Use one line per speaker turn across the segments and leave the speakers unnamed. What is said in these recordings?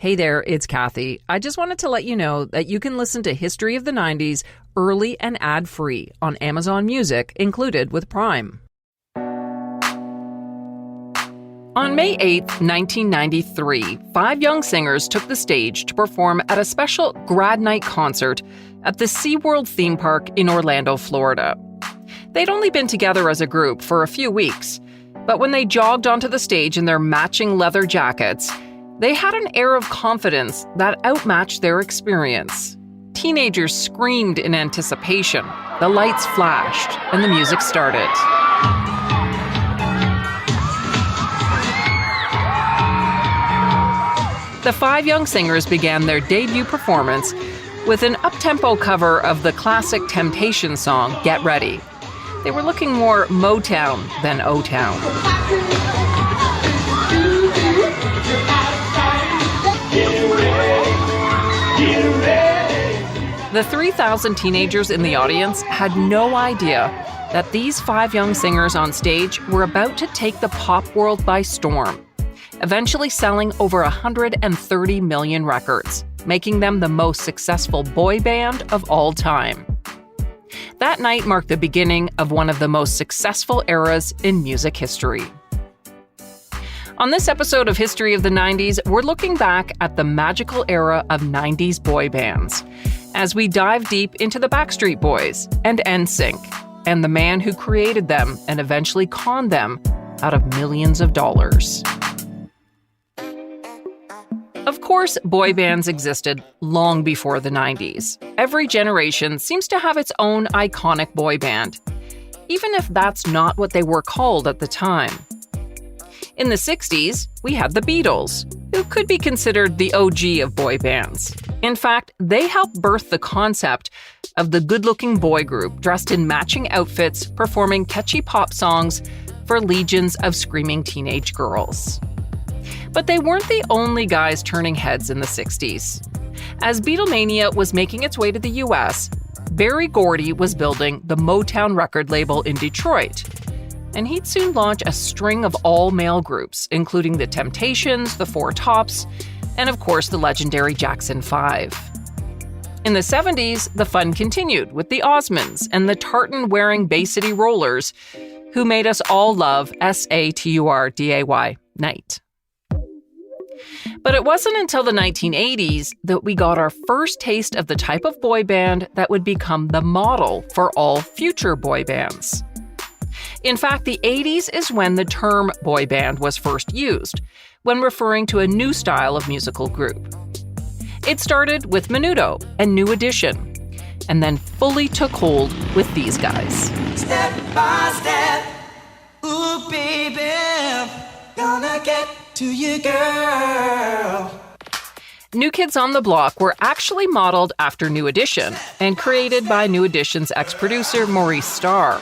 Hey there, it's Kathy. I just wanted to let you know that you can listen to History of the 90s early and ad-free on Amazon Music, included with Prime. On May 8, 1993, 5 young singers took the stage to perform at a special grad night concert at the SeaWorld theme park in Orlando, Florida. They'd only been together as a group for a few weeks, but when they jogged onto the stage in their matching leather jackets, they had an air of confidence that outmatched their experience. Teenagers screamed in anticipation, the lights flashed, and the music started. The 5 young singers began their debut performance with an up-tempo cover of the classic Temptations song, Get Ready. They were looking more Motown than O-Town. The 3,000 teenagers in the audience had no idea that these 5 young singers on stage were about to take the pop world by storm, eventually selling over 130 million records, making them the most successful boy band of all time. That night marked the beginning of one of the most successful eras in music history. On this episode of History of the 90s, we're looking back at the magical era of 90s boy bands, as we dive deep into the Backstreet Boys and NSYNC, and the man who created them and eventually conned them out of millions of dollars. Of course, boy bands existed long before the 90s. Every generation seems to have its own iconic boy band, even if that's not what they were called at the time. In the 60s, we had the Beatles, who could be considered the OG of boy bands. In fact, they helped birth the concept of the good-looking boy group dressed in matching outfits, performing catchy pop songs for legions of screaming teenage girls. But they weren't the only guys turning heads in the 60s. As Beatlemania was making its way to the US, Berry Gordy was building the Motown record label in Detroit, and he'd soon launch a string of all-male groups, including the Temptations, the Four Tops, and of course the legendary Jackson 5. In the 70s, the fun continued with the Osmonds and the tartan-wearing Bay City Rollers, who made us all love Saturday Night. But it wasn't until the 1980s that we got our first taste of the type of boy band that would become the model for all future boy bands. In fact, the 80s is when the term boy band was first used, when referring to a new style of musical group. It started with Menudo and New Edition, and then fully took hold with these guys. Step by step, ooh baby, gonna get to you, girl. New Kids on the Block were actually modeled after New Edition and created by New Edition's ex-producer Maurice Starr.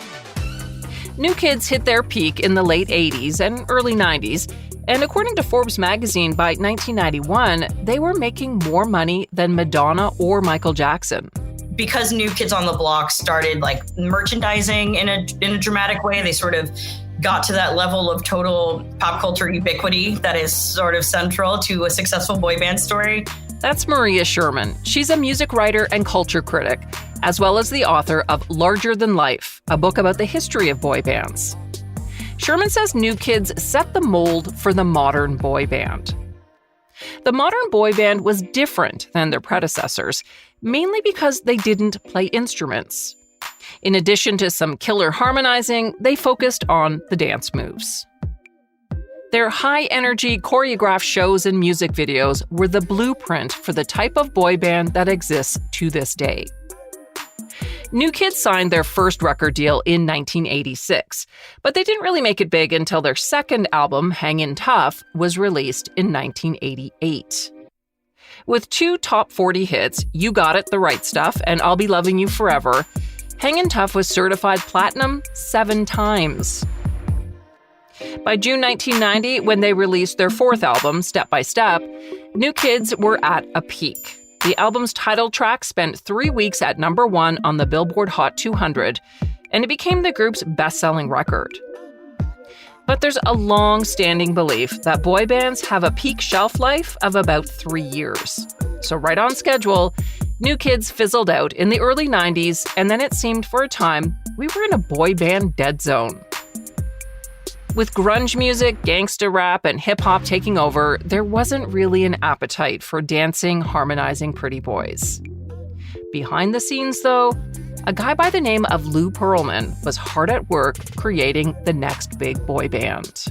New Kids hit their peak in the late 80s and early 90s, and according to Forbes magazine, by 1991, they were making more money than Madonna or Michael Jackson.
Because New Kids on the Block started merchandising in a dramatic way, they sort of got to that level of total pop culture ubiquity that is sort of central to a successful boy band story.
That's Maria Sherman. She's a music writer and culture critic, as well as the author of Larger Than Life, a book about the history of boy bands. Sherman says New Kids set the mold for the modern boy band. The modern boy band was different than their predecessors, mainly because they didn't play instruments. In addition to some killer harmonizing, they focused on the dance moves. Their high-energy choreographed shows and music videos were the blueprint for the type of boy band that exists to this day. New Kids signed their first record deal in 1986, but they didn't really make it big until their second album, Hangin' Tough, was released in 1988. With 2 top 40 hits, You Got It, The Right Stuff, and I'll Be Loving You Forever, Hangin' Tough was certified platinum 7 times. By June 1990, when they released their 4th album, Step by Step, New Kids were at a peak. The album's title track spent 3 weeks at number 1 on the Billboard Hot 200, and it became the group's best-selling record. But there's a long-standing belief that boy bands have a peak shelf life of about 3 years. So right on schedule, New Kids fizzled out in the early 90s, and then it seemed for a time we were in a boy band dead zone. With grunge music, gangsta rap, and hip-hop taking over, there wasn't really an appetite for dancing, harmonizing pretty boys. Behind the scenes, though, a guy by the name of Lou Pearlman was hard at work creating the next big boy band.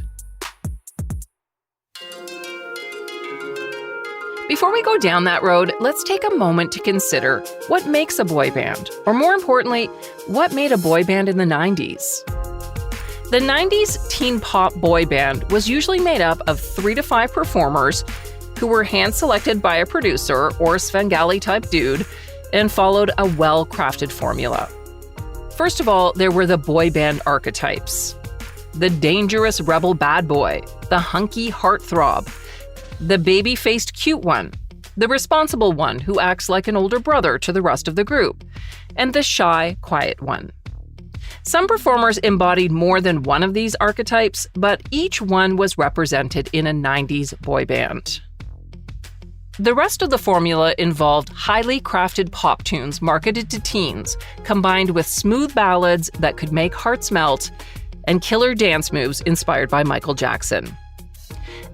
Before we go down that road, let's take a moment to consider what makes a boy band, or more importantly, what made a boy band in the 90s. The 90s teen pop boy band was usually made up of 3 to 5 performers who were hand-selected by a producer or Svengali-type dude and followed a well-crafted formula. First of all, there were the boy band archetypes. The dangerous rebel bad boy, the hunky heartthrob, the baby-faced cute one, the responsible one who acts like an older brother to the rest of the group, and the shy, quiet one. Some performers embodied more than one of these archetypes, but each one was represented in a 90s boy band. The rest of the formula involved highly crafted pop tunes marketed to teens, combined with smooth ballads that could make hearts melt, and killer dance moves inspired by Michael Jackson.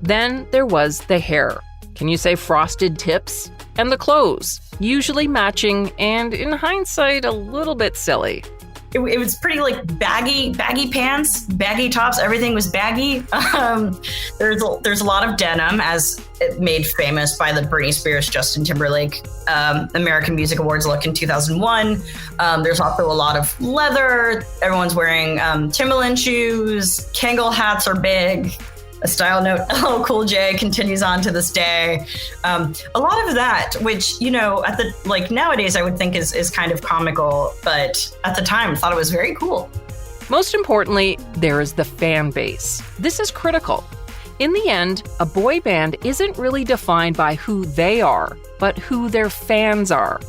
Then there was the hair. Can you say frosted tips? And the clothes, usually matching and, in hindsight, a little bit silly.
It was pretty like baggy pants, baggy tops. Everything was baggy. There's a lot of denim, as it made famous by the Britney Spears, Justin Timberlake American Music Awards look in 2001. There's also a lot of leather. Everyone's wearing Timberland shoes. Kangol hats are big. A style note, LL Cool J continues on to this day. A lot of that, which, nowadays I would think is kind of comical, but at the time I thought it was very cool.
Most importantly, there is the fan base. This is critical. In the end, a boy band isn't really defined by who they are, but who their fans are.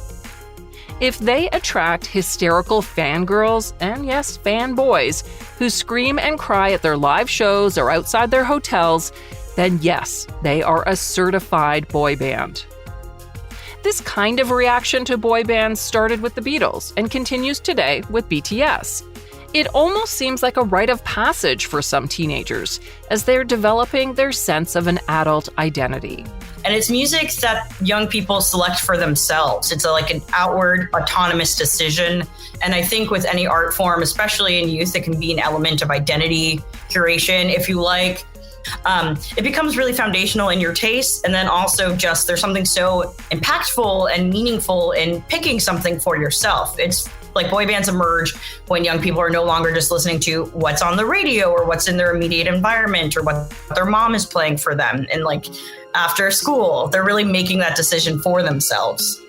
If they attract hysterical fangirls, and yes, fanboys, who scream and cry at their live shows or outside their hotels, then yes, they are a certified boy band. This kind of reaction to boy bands started with the Beatles and continues today with BTS. It almost seems like a rite of passage for some teenagers as they're developing their sense of an adult identity.
And it's music that young people select for themselves. It's like an outward, autonomous decision. And I think with any art form, especially in youth, it can be an element of identity curation, if you like. It becomes really foundational in your taste. And then also just there's something so impactful and meaningful in picking something for yourself. It's like boy bands emerge when young people are no longer just listening to what's on the radio or what's in their immediate environment or what their mom is playing for them. And like after school, they're really making that decision for themselves.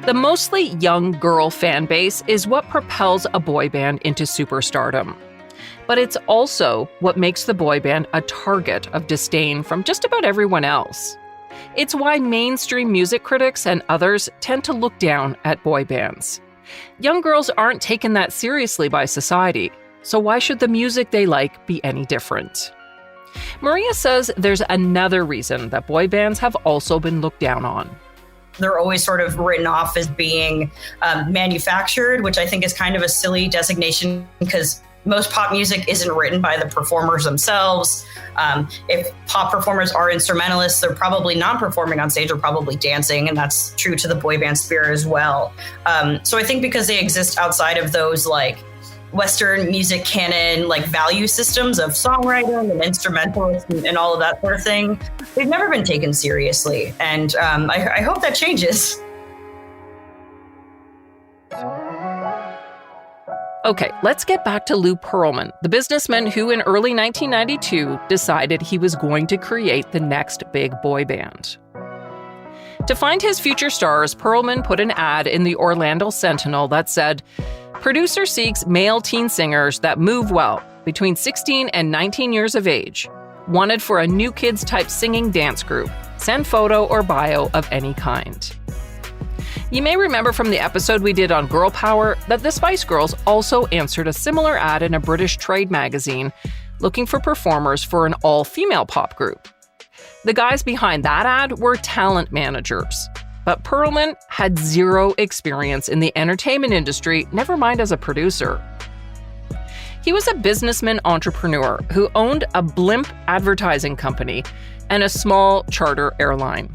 The mostly young girl fan base is what propels a boy band into superstardom. But it's also what makes the boy band a target of disdain from just about everyone else. It's why mainstream music critics and others tend to look down at boy bands. Young girls aren't taken that seriously by society, so why should the music they like be any different? Maria says there's another reason that boy bands have also been looked down on.
They're always sort of written off as being manufactured, which I think is kind of a silly designation because most pop music isn't written by the performers themselves. If pop performers are instrumentalists, they're probably not performing on stage, they're probably dancing, and that's true to the boy band spirit as well. So I think because they exist outside of those like Western music canon, like value systems of songwriting and instrumentalists and all of that sort of thing, they've never been taken seriously. And I hope that changes.
Okay, let's get back to Lou Pearlman, the businessman who in early 1992 decided he was going to create the next big boy band. To find his future stars, Pearlman put an ad in the Orlando Sentinel that said, "Producer seeks male teen singers that move well, between 16 and 19 years of age. Wanted for a New Kids type singing dance group. Send photo or bio of any kind." You may remember from the episode we did on girl power that the Spice Girls also answered a similar ad in a British trade magazine looking for performers for an all-female pop group. The guys behind that ad were talent managers. But Pearlman had zero experience in the entertainment industry, never mind as a producer. He was a businessman entrepreneur who owned a blimp advertising company and a small charter airline.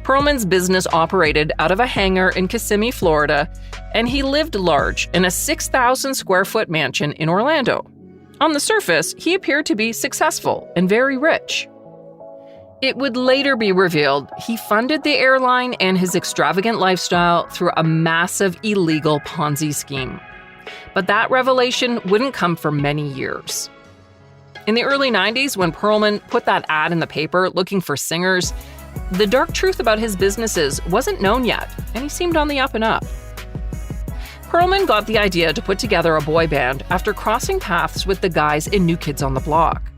Pearlman's business operated out of a hangar in Kissimmee, Florida, and he lived large in a 6,000 square foot mansion in Orlando. On the surface, he appeared to be successful and very rich. It would later be revealed he funded the airline and his extravagant lifestyle through a massive illegal Ponzi scheme. But that revelation wouldn't come for many years. In the early 90s, when Pearlman put that ad in the paper looking for singers, the dark truth about his businesses wasn't known yet, and he seemed on the up and up. Pearlman got the idea to put together a boy band after crossing paths with the guys in New Kids on the Block.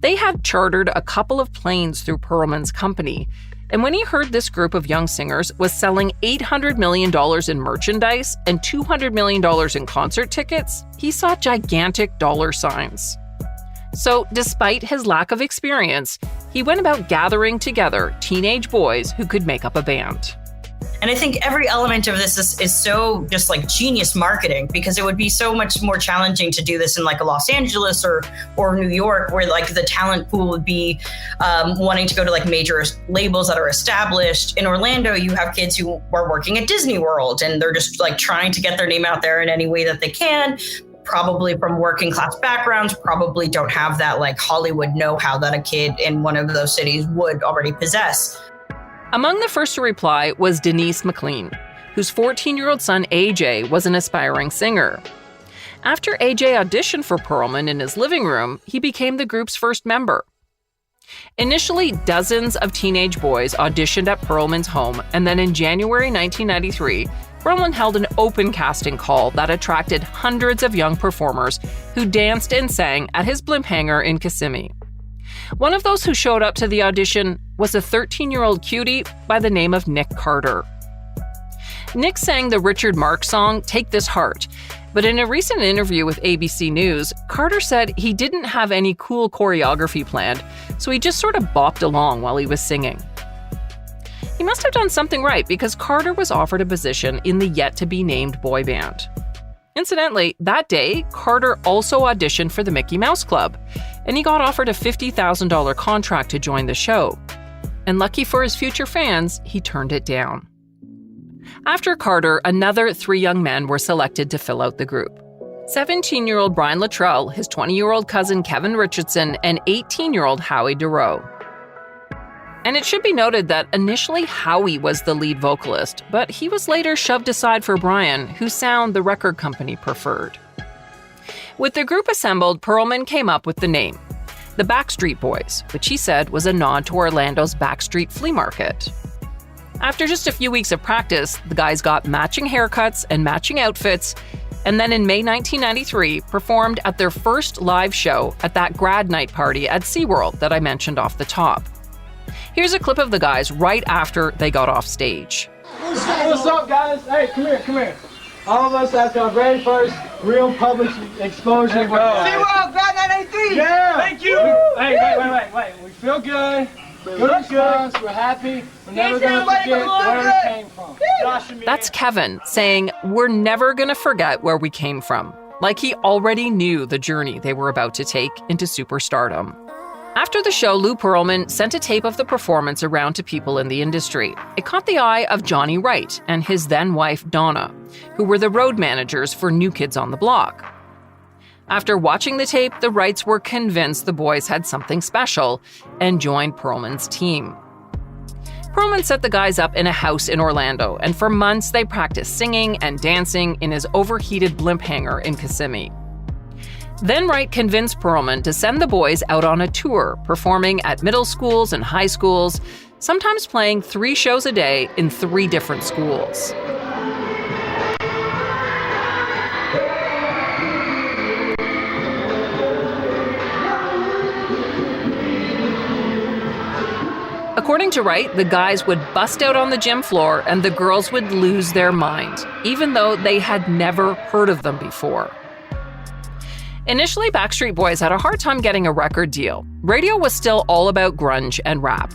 They had chartered a couple of planes through Pearlman's company, and when he heard this group of young singers was selling $800 million in merchandise and $200 million in concert tickets, he saw gigantic dollar signs. So, despite his lack of experience, he went about gathering together teenage boys who could make up a band.
And I think every element of this is so just like genius marketing, because it would be so much more challenging to do this in like a Los Angeles or New York, where like the talent pool would be wanting to go to like major labels that are established. In Orlando, you have kids who are working at Disney World and they're just like trying to get their name out there in any way that they can. Probably from working class backgrounds, probably don't have that like Hollywood know-how that a kid in one of those cities would already possess.
Among the first to reply was Denise McLean, whose 14-year-old son AJ was an aspiring singer. After AJ auditioned for Pearlman in his living room, he became the group's first member. Initially, dozens of teenage boys auditioned at Pearlman's home, and then in January 1993, Pearlman held an open casting call that attracted hundreds of young performers who danced and sang at his blimp hangar in Kissimmee. One of those who showed up to the audition was a 13-year-old cutie by the name of Nick Carter. Nick sang the Richard Marx song, Take This Heart, but in a recent interview with ABC News, Carter said he didn't have any cool choreography planned, so he just sort of bopped along while he was singing. He must have done something right because Carter was offered a position in the yet-to-be-named boy band. Incidentally, that day, Carter also auditioned for the Mickey Mouse Club, and he got offered a $50,000 contract to join the show. And lucky for his future fans, he turned it down. After Carter, another 3 young men were selected to fill out the group. 17-year-old Brian Luttrell, his 20-year-old cousin Kevin Richardson, and 18-year-old Howie DeRoe. And it should be noted that initially Howie was the lead vocalist, but he was later shoved aside for Brian, whose sound the record company preferred. With the group assembled, Pearlman came up with the name, the Backstreet Boys, which he said was a nod to Orlando's Backstreet Flea Market. After just a few weeks of practice, the guys got matching haircuts and matching outfits, and then in May 1993 performed at their first live show at that grad night party at SeaWorld that I mentioned off the top. Here's a clip of the guys right after they got off stage.
What's up, guys? Hey, come here. All of us after our very first real public exposure.
SeaWorld, grad 983!
Yeah!
Thank you!
Wait. We feel good. Good response. We're happy. We're never going to forget where we came from.
That's Kevin saying, "We're never going to forget where we came from." Like he already knew the journey they were about to take into superstardom. After the show, Lou Pearlman sent a tape of the performance around to people in the industry. It caught the eye of Johnny Wright and his then-wife Donna, who were the road managers for New Kids on the Block. After watching the tape, the Wrights were convinced the boys had something special and joined Pearlman's team. Pearlman set the guys up in a house in Orlando, and for months they practiced singing and dancing in his overheated blimp hangar in Kissimmee. Then Wright convinced Pearlman to send the boys out on a tour, performing at middle schools and high schools, sometimes playing 3 shows a day in 3 different schools. According to Wright, the guys would bust out on the gym floor and the girls would lose their mind, even though they had never heard of them before. Initially, Backstreet Boys had a hard time getting a record deal. Radio was still all about grunge and rap.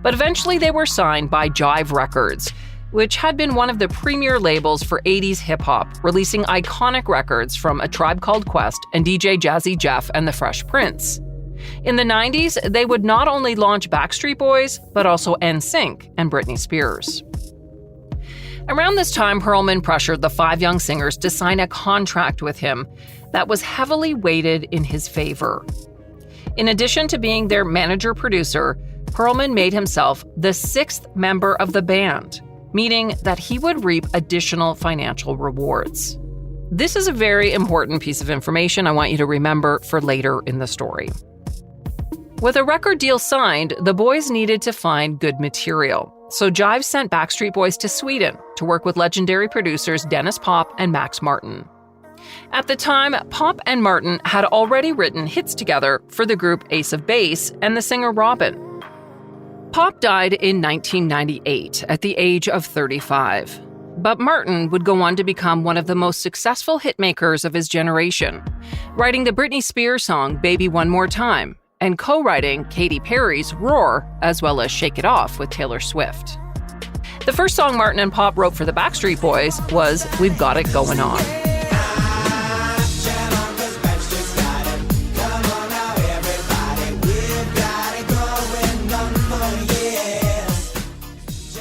But eventually they were signed by Jive Records, which had been one of the premier labels for 80s hip-hop, releasing iconic records from A Tribe Called Quest and DJ Jazzy Jeff and the Fresh Prince. In the 90s, they would not only launch Backstreet Boys, but also NSYNC and Britney Spears. Around this time, Pearlman pressured the 5 young singers to sign a contract with him that was heavily weighted in his favor. In addition to being their manager-producer, Pearlman made himself the 6th member of the band, meaning that he would reap additional financial rewards. This is a very important piece of information I want you to remember for later in the story. With a record deal signed, the boys needed to find good material. So Jive sent Backstreet Boys to Sweden to work with legendary producers Dennis Pop and Max Martin. At the time, Pop and Martin had already written hits together for the group Ace of Base and the singer Robin. Pop died in 1998 at the age of 35. But Martin would go on to become one of the most successful hitmakers of his generation, writing the Britney Spears song Baby One More Time, and co-writing Katy Perry's Roar, as well as Shake It Off with Taylor Swift. The first song Martin and Pop wrote for the Backstreet Boys was We've Got It Going On.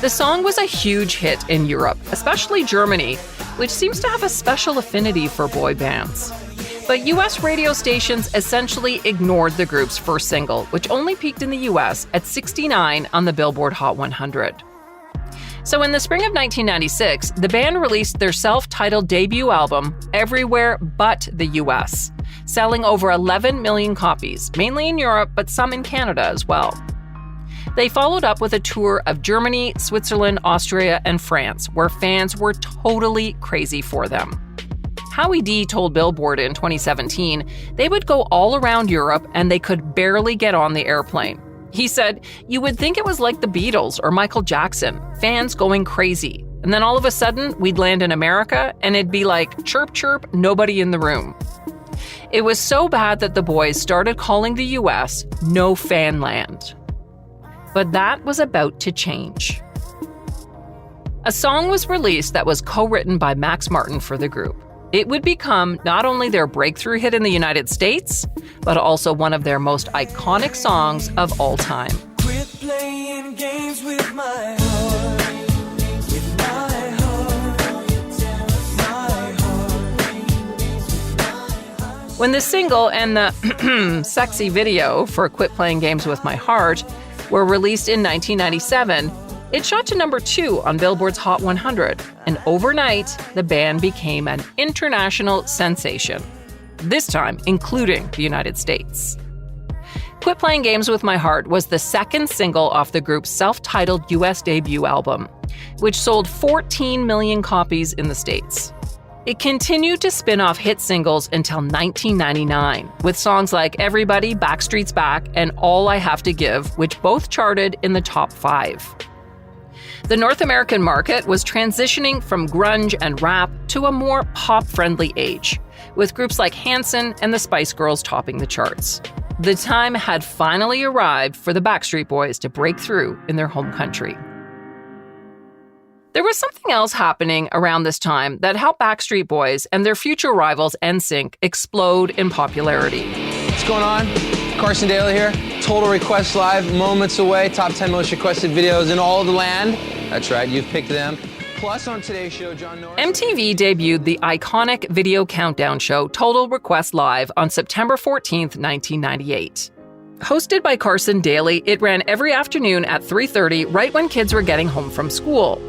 The song was a huge hit in Europe, especially Germany, which seems to have a special affinity for boy bands. But US radio stations essentially ignored the group's first single, which only peaked in the US at 69 on the Billboard Hot 100. So in the spring of 1996, the band released their self-titled debut album, Everywhere But the US, selling over 11 million copies, mainly in Europe, but some in Canada as well. They followed up with a tour of Germany, Switzerland, Austria, and France, where fans were totally crazy for them. Howie D told Billboard in 2017 they would go all around Europe and they could barely get on the airplane. He said, "You would think it was like the Beatles or Michael Jackson, fans going crazy. And then all of a sudden, we'd land in America and it'd be like, chirp, chirp, nobody in the room." It was so bad that the boys started calling the US No Fan Land. But that was about to change. A song was released that was co-written by Max Martin for the group. It would become not only their breakthrough hit in the United States, but also one of their most iconic songs of all time.
Quit playing games with my heart, with my heart.
When the single and the sexy video for Quit Playing Games with My Heart were released in 1997, it shot to number 2 on Billboard's Hot 100, and overnight, the band became an international sensation, this time including the United States. Quit Playing Games with My Heart was the second single off the group's self-titled US debut album, which sold 14 million copies in the States. It continued to spin off hit singles until 1999, with songs like Everybody, Backstreet's Back, and All I Have to Give, which both charted in the top 5. The North American market was transitioning from grunge and rap to a more pop-friendly age, with groups like Hanson and the Spice Girls topping the charts. The time had finally arrived for the Backstreet Boys to break through in their home country. There was something else happening around this time that helped Backstreet Boys and their future rivals NSYNC explode in popularity.
What's going on? Carson Daly here. Total Request Live, moments away. Top 10 most requested videos in all of the land. That's right, you've picked them. Plus on today's show, John Norris.
MTV debuted the iconic video countdown show Total Request Live on September 14th, 1998. Hosted by Carson Daly, it ran every afternoon at 3:30, right when kids were getting home from school,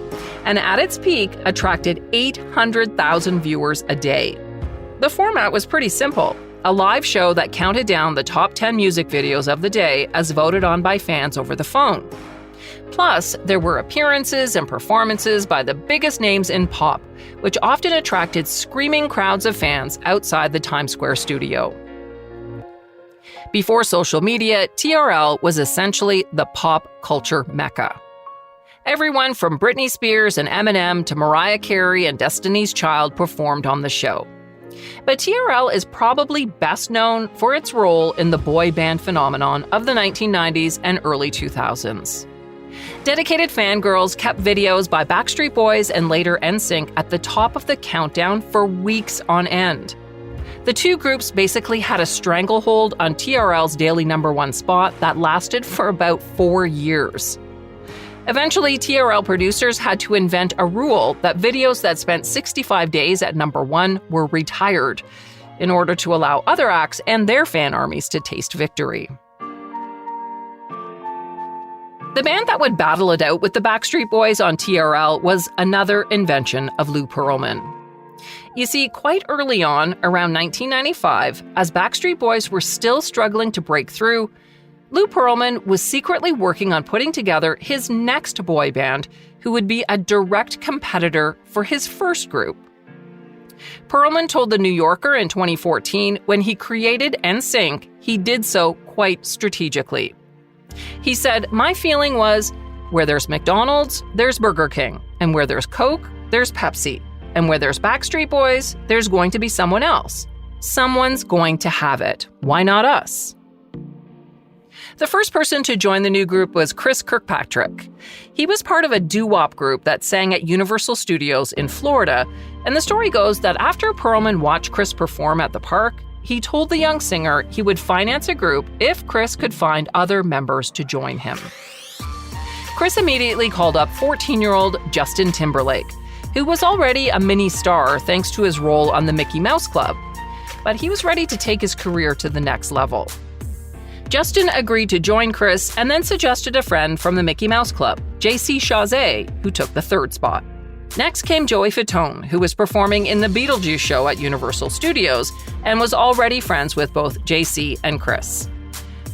and at its peak, attracted 800,000 viewers a day. The format was pretty simple, a live show that counted down the top 10 music videos of the day as voted on by fans over the phone. Plus, there were appearances and performances by the biggest names in pop, which often attracted screaming crowds of fans outside the Times Square studio. Before social media, TRL was essentially the pop culture mecca. Everyone from Britney Spears and Eminem to Mariah Carey and Destiny's Child performed on the show. But TRL is probably best known for its role in the boy band phenomenon of the 1990s and early 2000s. Dedicated fangirls kept videos by Backstreet Boys and later NSYNC at the top of the countdown for weeks on end. The two groups basically had a stranglehold on TRL's daily #1 spot that lasted for about 4 years. Eventually, TRL producers had to invent a rule that videos that spent 65 days at #1 were retired in order to allow other acts and their fan armies to taste victory. The band that would battle it out with the Backstreet Boys on TRL was another invention of Lou Pearlman. You see, quite early on, around 1995, as Backstreet Boys were still struggling to break through, Lou Pearlman was secretly working on putting together his next boy band, who would be a direct competitor for his first group. Pearlman told The New Yorker in 2014 when he created NSYNC, he did so quite strategically. He said, "My feeling was, where there's McDonald's, there's Burger King, and where there's Coke, there's Pepsi. And where there's Backstreet Boys, there's going to be someone else. Someone's going to have it. Why not us?" The first person to join the new group was Chris Kirkpatrick. He was part of a doo-wop group that sang at Universal Studios in Florida, and the story goes that after Pearlman watched Chris perform at the park, he told the young singer he would finance a group if Chris could find other members to join him. Chris immediately called up 14-year-old Justin Timberlake, who was already a mini star thanks to his role on the Mickey Mouse Club, but he was ready to take his career to the next level. Justin agreed to join Chris and then suggested a friend from the Mickey Mouse Club, JC Chazé, who took the third spot. Next came Joey Fatone, who was performing in the Beetlejuice show at Universal Studios and was already friends with both JC and Chris.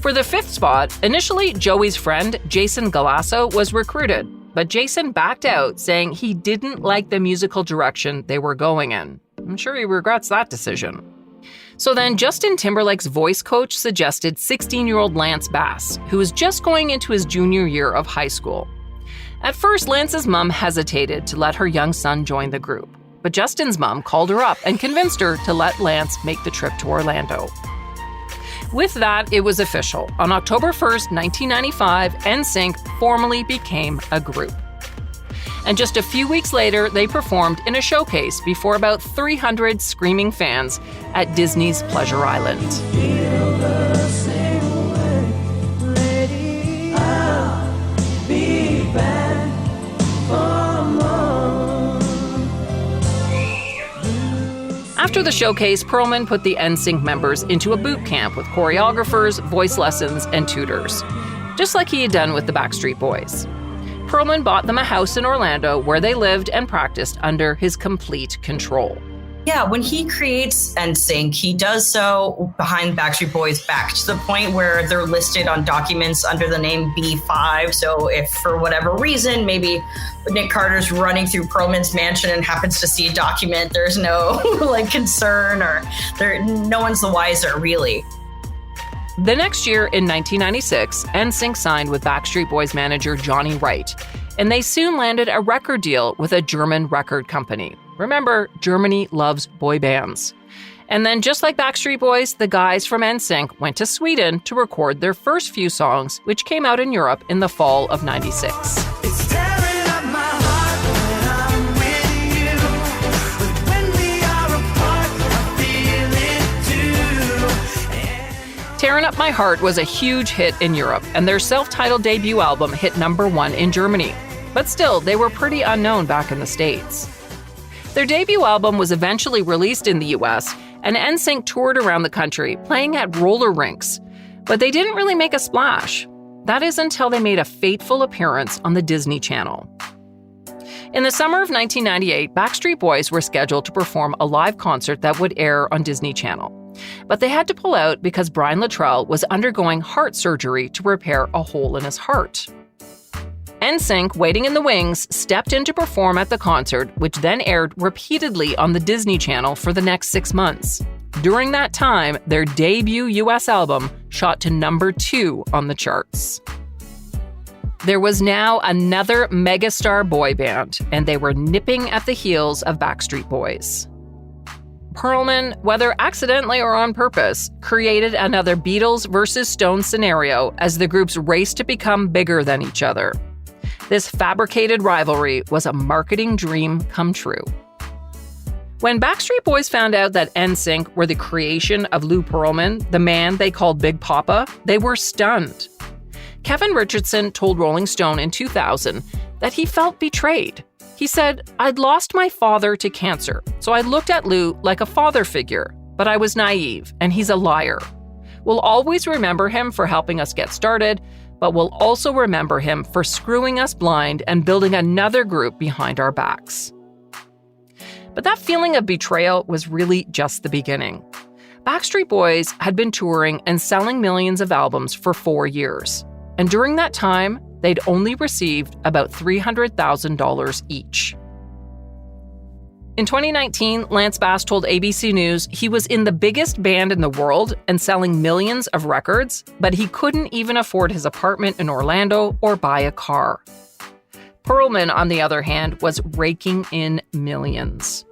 For the fifth spot, initially Joey's friend, Jason Galasso, was recruited, but Jason backed out, saying he didn't like the musical direction they were going in. I'm sure he regrets that decision. So then Justin Timberlake's voice coach suggested 16-year-old Lance Bass, who was just going into his junior year of high school. At first, Lance's mom hesitated to let her young son join the group, but Justin's mom called her up and convinced her to let Lance make the trip to Orlando. With that, it was official. On October 1st, 1995, NSYNC formally became a group. And just a few weeks later, they performed in a showcase before about 300 screaming fans at Disney's Pleasure Island. After the showcase, Pearlman put the NSYNC members into a boot camp with choreographers, voice lessons, and tutors, just like he had done with the Backstreet Boys. Pearlman bought them a house in Orlando where they lived and practiced under his complete control.
Yeah, when he creates NSYNC, he does so behind Backstreet Boys' back, to the point where they're listed on documents under the name B5. So if for whatever reason, maybe Nick Carter's running through Pearlman's mansion and happens to see a document, there's no concern, or no one's the wiser, really.
The next year, in 1996, NSYNC signed with Backstreet Boys manager Johnny Wright, and they soon landed a record deal with a German record company. Remember, Germany loves boy bands. And then, just like Backstreet Boys, the guys from NSYNC went to Sweden to record their first few songs, which came out in Europe in the fall of '96.
It's tearing up my heart when I'm with you. But when we are apart, I feel it too.
Tearing Up My Heart was a huge hit in Europe, and their self-titled debut album hit #1 in Germany. But still, they were pretty unknown back in the States. Their debut album was eventually released in the US, and NSYNC toured around the country, playing at roller rinks. But they didn't really make a splash. That is until they made a fateful appearance on the Disney Channel. In the summer of 1998, Backstreet Boys were scheduled to perform a live concert that would air on Disney Channel. But they had to pull out because Brian Luttrell was undergoing heart surgery to repair a hole in his heart. NSYNC, waiting in the wings, stepped in to perform at the concert, which then aired repeatedly on the Disney Channel for the next 6 months. During that time, their debut US album shot to #2 on the charts. There was now another megastar boy band, and they were nipping at the heels of Backstreet Boys. Pearlman, whether accidentally or on purpose, created another Beatles versus Stones scenario as the groups raced to become bigger than each other. This fabricated rivalry was a marketing dream come true. When Backstreet Boys found out that NSYNC were the creation of Lou Pearlman, the man they called Big Papa, they were stunned. Kevin Richardson told Rolling Stone in 2000 that he felt betrayed. He said, "I'd lost my father to cancer, so I looked at Lou like a father figure, but I was naive, and he's a liar. We'll always remember him for helping us get started, but we'll also remember him for screwing us blind and building another group behind our backs." But that feeling of betrayal was really just the beginning. Backstreet Boys had been touring and selling millions of albums for 4 years. And during that time, they'd only received about $300,000 each. In 2019, Lance Bass told ABC News he was in the biggest band in the world and selling millions of records, but he couldn't even afford his apartment in Orlando or buy a car. Pearlman, on the other hand, was raking in millions.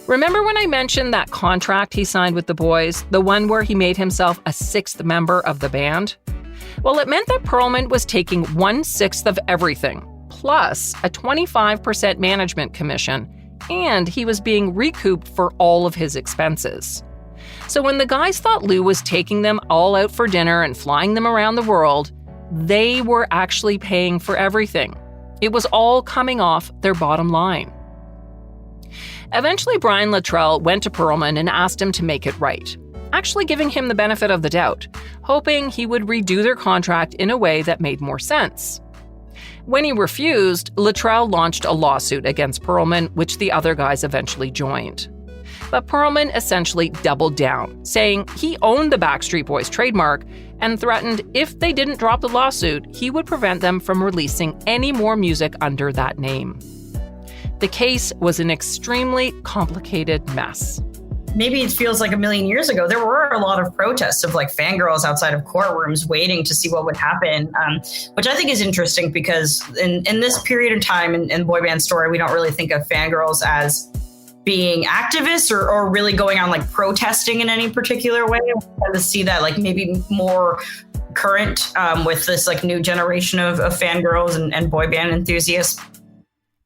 Remember when I mentioned that contract he signed with the boys, the one where he made himself a sixth member of the band? Well, it meant that Pearlman was taking 1/6 of everything, plus a 25% management commission, and he was being recouped for all of his expenses. So when the guys thought Lou was taking them all out for dinner and flying them around the world, they were actually paying for everything. It was all coming off their bottom line. Eventually, Brian Luttrell went to Pearlman and asked him to make it right, actually giving him the benefit of the doubt, hoping he would redo their contract in a way that made more sense. When he refused, Luttrell launched a lawsuit against Pearlman, which the other guys eventually joined. But Pearlman essentially doubled down, saying he owned the Backstreet Boys trademark and threatened if they didn't drop the lawsuit, he would prevent them from releasing any more music under that name. The case was an extremely complicated mess.
Maybe it feels like a million years ago, there were a lot of protests of like fangirls outside of courtrooms waiting to see what would happen, which I think is interesting because in this period of time in boy band story, we don't really think of fangirls as being activists or really going on like protesting in any particular way. We tend to see that like maybe more current with this like new generation of fangirls and boy band enthusiasts.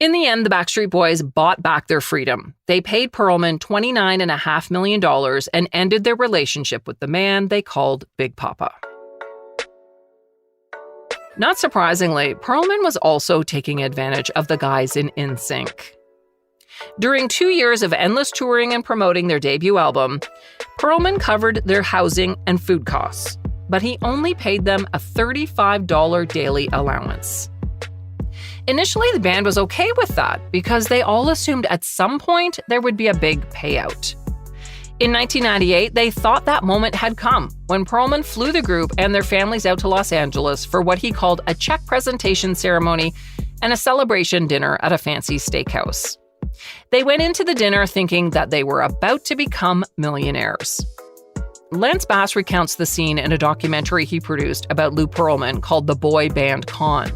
In the end, the Backstreet Boys bought back their freedom. They paid Pearlman $29.5 million and ended their relationship with the man they called Big Papa. Not surprisingly, Pearlman was also taking advantage of the guys in NSYNC. During 2 years of endless touring and promoting their debut album, Pearlman covered their housing and food costs, but he only paid them a $35 daily allowance. Initially, the band was okay with that because they all assumed at some point there would be a big payout. In 1998, they thought that moment had come when Pearlman flew the group and their families out to Los Angeles for what he called a check presentation ceremony and a celebration dinner at a fancy steakhouse. They went into the dinner thinking that they were about to become millionaires. Lance Bass recounts the scene in a documentary he produced about Lou Pearlman called The Boy Band Con.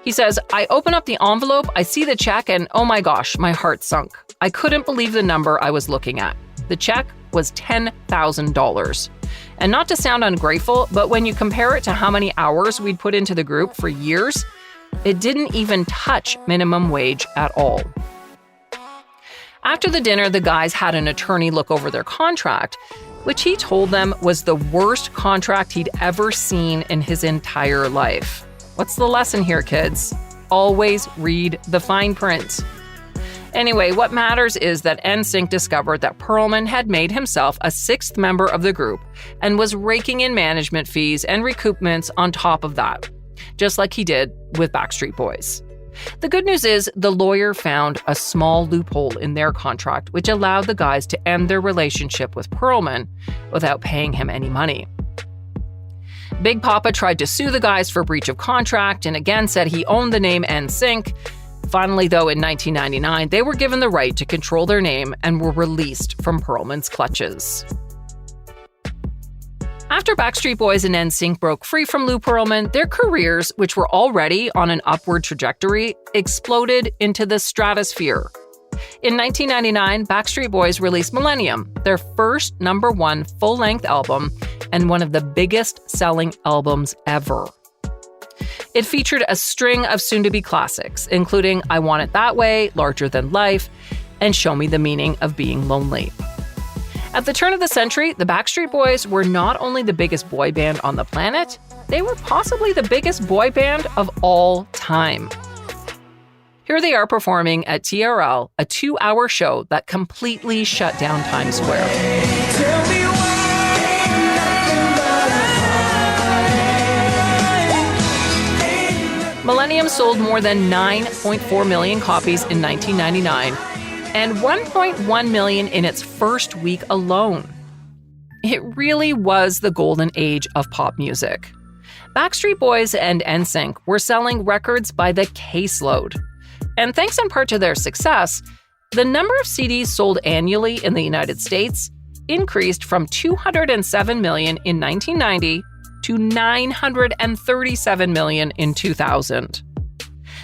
He says, "I open up the envelope, I see the check, and oh my gosh, my heart sunk. I couldn't believe the number I was looking at. The check was $10,000. And not to sound ungrateful, but when you compare it to how many hours we'd put into the group for years, it didn't even touch minimum wage at all." After the dinner, the guys had an attorney look over their contract, which he told them was the worst contract he'd ever seen in his entire life. What's the lesson here, kids? Always read the fine print. Anyway, what matters is that NSYNC discovered that Pearlman had made himself a sixth member of the group and was raking in management fees and recoupments on top of that, just like he did with Backstreet Boys. The good news is the lawyer found a small loophole in their contract, which allowed the guys to end their relationship with Pearlman without paying him any money. Big Papa tried to sue the guys for breach of contract and again said he owned the name NSYNC. Finally, though, in 1999, they were given the right to control their name and were released from Pearlman's clutches. After Backstreet Boys and NSYNC broke free from Lou Pearlman, their careers, which were already on an upward trajectory, exploded into the stratosphere. In 1999, Backstreet Boys released Millennium, their first #1 full-length album and one of the biggest-selling albums ever. It featured a string of soon-to-be classics, including I Want It That Way, Larger Than Life, and Show Me the Meaning of Being Lonely. At the turn of the century, the Backstreet Boys were not only the biggest boy band on the planet, they were possibly the biggest boy band of all time. Here they are performing at TRL, a 2-hour show that completely shut down Times Square. Millennium sold more than 9.4 million copies in 1999 and 1.1 million in its first week alone. It really was the golden age of pop music. Backstreet Boys and NSYNC were selling records by the caseload. And thanks in part to their success, the number of CDs sold annually in the United States increased from 207 million in 1990 to 937 million in 2000.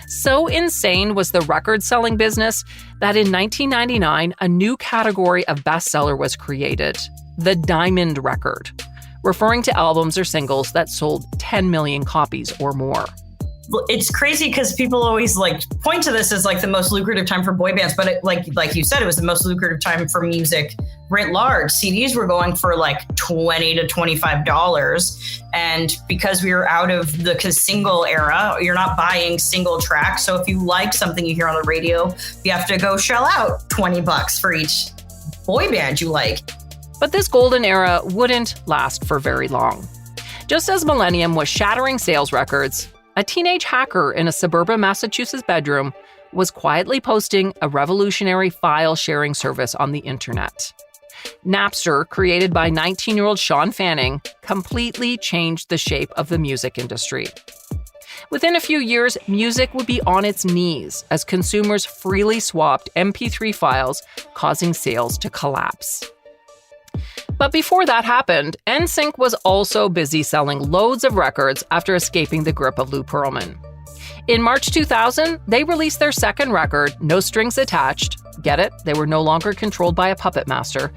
So insane was the record-selling business that in 1999, a new category of bestseller was created, the diamond record, referring to albums or singles that sold 10 million copies or more.
It's crazy because people always point to this as the most lucrative time for boy bands, but like you said, it was the most lucrative time for music writ large. CDs were going for $20 to $25, and because we were out of the single era, you're not buying single tracks. So if you like something you hear on the radio, you have to go shell out $20 for each boy band you like.
But this golden era wouldn't last for very long. Just as Millennium was shattering sales records, a teenage hacker in a suburban Massachusetts bedroom was quietly posting a revolutionary file-sharing service on the internet. Napster, created by 19-year-old Sean Fanning, completely changed the shape of the music industry. Within a few years, music would be on its knees as consumers freely swapped MP3 files, causing sales to collapse. But before that happened, NSYNC was also busy selling loads of records after escaping the grip of Lou Pearlman. In March 2000, they released their second record, No Strings Attached. Get it? They were no longer controlled by a puppet master.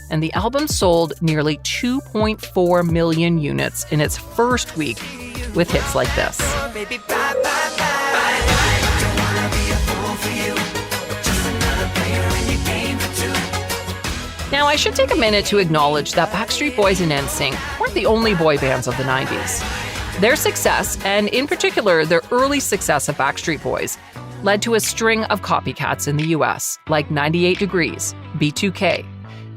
And the album sold nearly 2.4 million units in its first week, with hits like this. Now, I should take a minute to acknowledge that Backstreet Boys and NSYNC weren't the only boy bands of the 90s. Their success, and in particular their early success of Backstreet Boys, led to a string of copycats in the US, like 98 Degrees, B2K,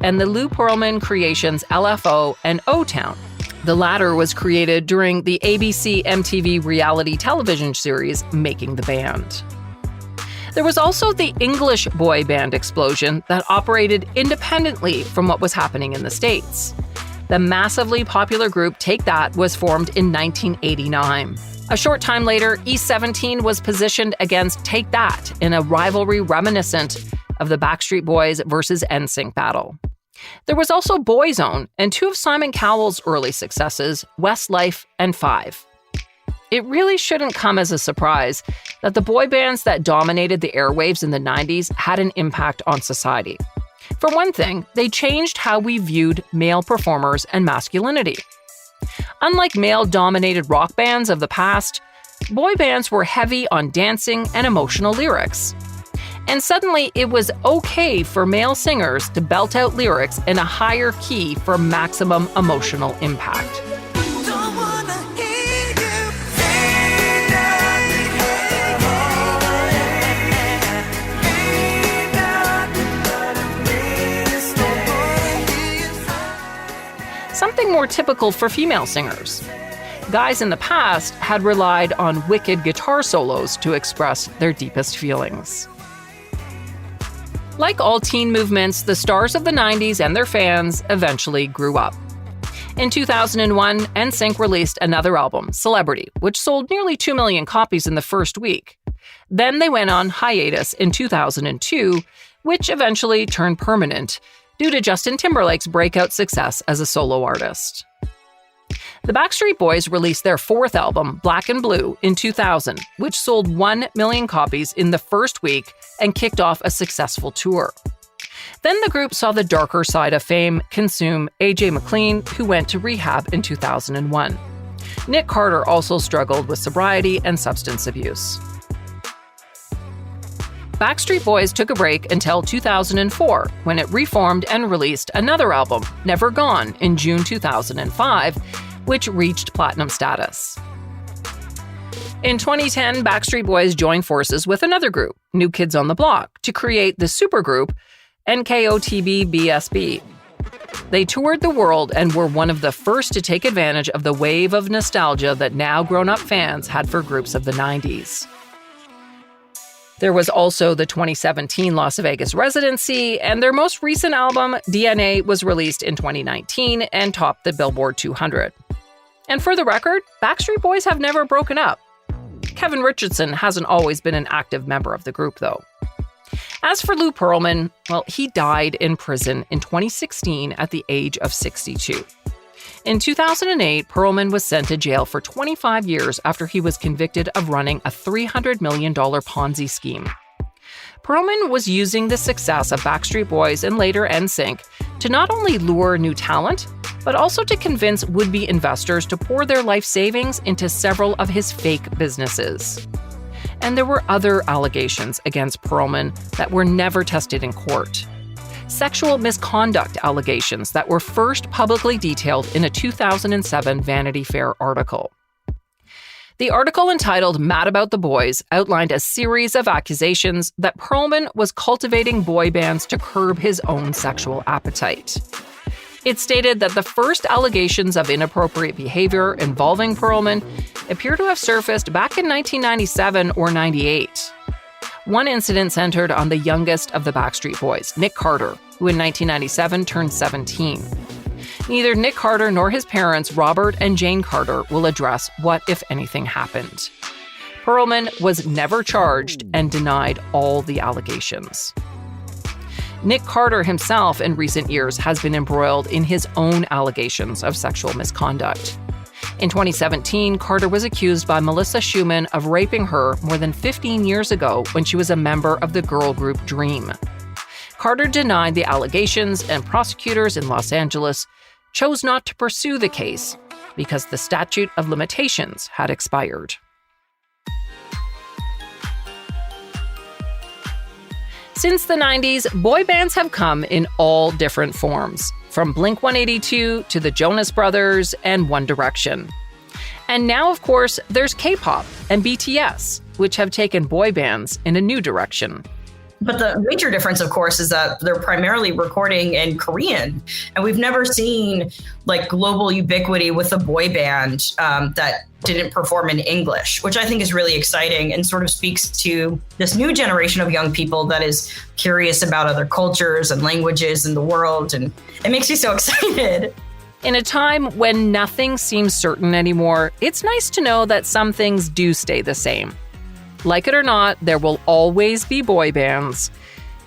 and the Lou Pearlman creations LFO and O-Town. The latter was created during the ABC MTV reality television series Making the Band. There was also the English boy band explosion that operated independently from what was happening in the States. The massively popular group Take That was formed in 1989. A short time later, E17 was positioned against Take That in a rivalry reminiscent of the Backstreet Boys versus NSYNC battle. There was also Boyzone and two of Simon Cowell's early successes, Westlife and Five. It really shouldn't come as a surprise that the boy bands that dominated the airwaves in the 90s had an impact on society. For one thing, they changed how we viewed male performers and masculinity. Unlike male-dominated rock bands of the past, boy bands were heavy on dancing and emotional lyrics. And suddenly, it was okay for male singers to belt out lyrics in a higher key for maximum emotional impact. Something more typical for female singers. Guys in the past had relied on wicked guitar solos to express their deepest feelings. Like all teen movements, the stars of the 90s and their fans eventually grew up. In 2001, NSYNC released another album, Celebrity, which sold nearly 2 million copies in the first week. Then they went on hiatus in 2002, which eventually turned permanent due to Justin Timberlake's breakout success as a solo artist. The Backstreet Boys released their fourth album, Black and Blue, in 2000, which sold 1 million copies in the first week and kicked off a successful tour. Then the group saw the darker side of fame consume AJ McLean, who went to rehab in 2001. Nick Carter also struggled with sobriety and substance abuse. Backstreet Boys took a break until 2004, when it reformed and released another album, Never Gone, in June 2005, which reached platinum status. In 2010, Backstreet Boys joined forces with another group, New Kids on the Block, to create the supergroup NKOTB-BSB. They toured the world and were one of the first to take advantage of the wave of nostalgia that now grown-up fans had for groups of the 90s. There was also the 2017 Las Vegas residency, and their most recent album, DNA, was released in 2019 and topped the Billboard 200. And for the record, Backstreet Boys have never broken up. Kevin Richardson hasn't always been an active member of the group, though. As for Lou Pearlman, well, he died in prison in 2016 at the age of 62. In 2008, Pearlman was sent to jail for 25 years after he was convicted of running a $300 million Ponzi scheme. Pearlman was using the success of Backstreet Boys and later NSYNC to not only lure new talent, but also to convince would-be investors to pour their life savings into several of his fake businesses. And there were other allegations against Pearlman that were never tested in court. Sexual misconduct allegations that were first publicly detailed in a 2007 Vanity Fair article. The article, entitled Mad About the Boys, outlined a series of accusations that Pearlman was cultivating boy bands to curb his own sexual appetite. It stated that the first allegations of inappropriate behavior involving Pearlman appear to have surfaced back in 1997 or 98. One incident centered on the youngest of the Backstreet Boys, Nick Carter, who in 1997 turned 17. Neither Nick Carter nor his parents, Robert and Jane Carter, will address what, if anything, happened. Pearlman was never charged and denied all the allegations. Nick Carter himself, in recent years, has been embroiled in his own allegations of sexual misconduct. In 2017, Carter was accused by Melissa Schumann of raping her more than 15 years ago when she was a member of the girl group Dream. Carter denied the allegations, and prosecutors in Los Angeles chose not to pursue the case because the statute of limitations had expired. Since the 90s, boy bands have come in all different forms, from Blink-182 to the Jonas Brothers and One Direction. And now, of course, there's K-pop and BTS, which have taken boy bands in a new direction.
But the major difference, of course, is that they're primarily recording in Korean. And we've never seen like global ubiquity with a boy band that didn't perform in English, which I think is really exciting and sort of speaks to this new generation of young people that is curious about other cultures and languages in the world. And it makes me so excited.
In a time when nothing seems certain anymore, it's nice to know that some things do stay the same. Like it or not, there will always be boy bands,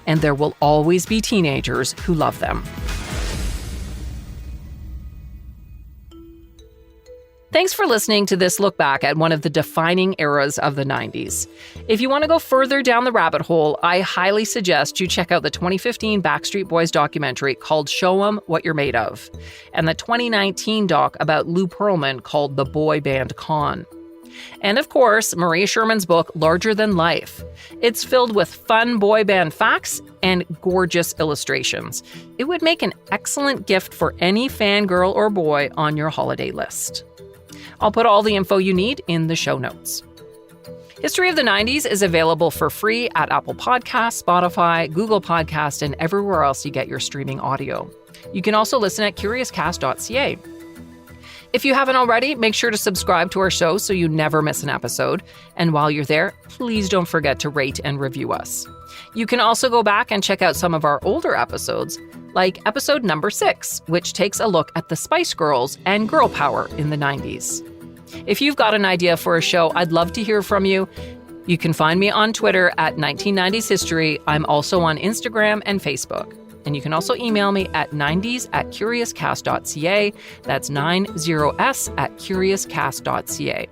and there will always be teenagers who love them. Thanks for listening to this look back at one of the defining eras of the 90s. If you want to go further down the rabbit hole, I highly suggest you check out the 2015 Backstreet Boys documentary called Show 'Em What You're Made Of, and the 2019 doc about Lou Pearlman called The Boy Band Con. And of course, Maria Sherman's book, Larger Than Life. It's filled with fun boy band facts and gorgeous illustrations. It would make an excellent gift for any fangirl or boy on your holiday list. I'll put all the info you need in the show notes. History of the 90s is available for free at Apple Podcasts, Spotify, Google Podcasts, and everywhere else you get your streaming audio. You can also listen at curiouscast.ca. If you haven't already, make sure to subscribe to our show so you never miss an episode. And while you're there, please don't forget to rate and review us. You can also go back and check out some of our older episodes, like episode number 6, which takes a look at the Spice Girls and girl power in the 90s. If you've got an idea for a show, I'd love to hear from you. You can find me on Twitter at 1990s History. I'm also on Instagram and Facebook. And you can also email me at 90s@curiouscast.ca. That's 90s@curiouscast.ca.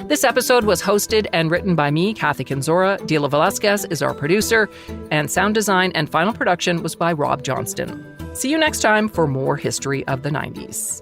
This episode was hosted and written by me, Kathy Kinzora. Dila Velasquez is our producer, and sound design and final production was by Rob Johnston. See you next time for more history of the 90s.